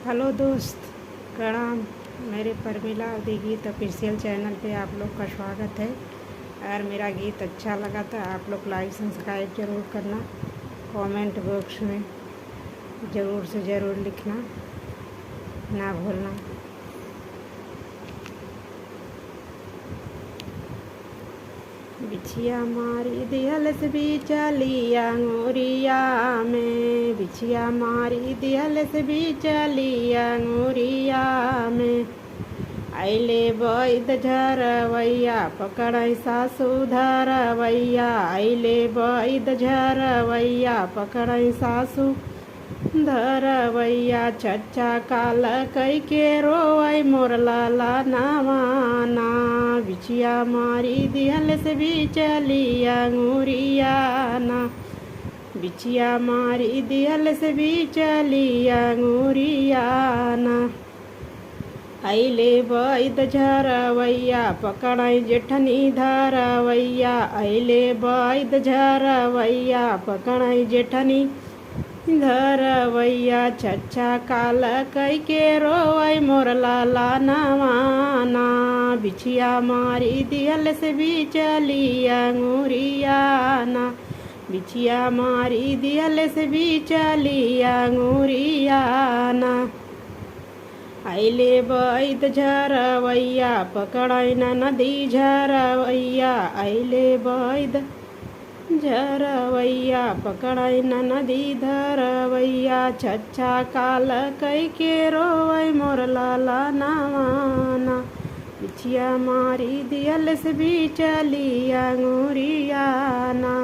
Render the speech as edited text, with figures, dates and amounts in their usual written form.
Hello दोस्त, प्रणाम। मेरे परमिला अवधी गीत ऑफिशियल चैनल पे आप लोग का स्वागत है। अगर मेरा गीत अच्छा लगा तो आप लोग लाइक सब्सक्राइब ज़रूर करना। कमेंट बॉक्स में ज़रूर से ज़रूर लिखना ना भूलना। बिछिया मारी दिहल से बिचलिया अंगूरिया में, बिछिया मारी दिहल से बिचलिया अंगूरिया में। अइले बैद झरवैया पकड़ै सासु धरवैया, अइले बैद झरवैया पकड़ै सासु धरवैया। चच्चा काल कई के रोवै मोर लाला नवाना, बिछिया मारी दिहल से बिचलिया अंगूरिया ना, बिछिया मारी दिहल से बिचलिया अंगूरिया ना। अइले बैद झरवैया पकड़ै जेठनी धरवैया, अइले बैद झरवैया पकड़ै जेठनी धरवैया। चच्चा काल कई के रोवै मोर लाला नवाना, बिछिया मारी दिहल से बिचलिया अंगूरिया ना, बिछिया मारी दिहल से बिचलिया अंगूरिया ना। अइले बैद झरवैया पकड़ै नदी झरवैया, अइले बैद झरवैया पकड़ै नदी धरवैया। चच्चा काल कई के रोवै मोर लाला नवाना, बिछिया मारी दिहल से बिचलिया अंगूरिया ना।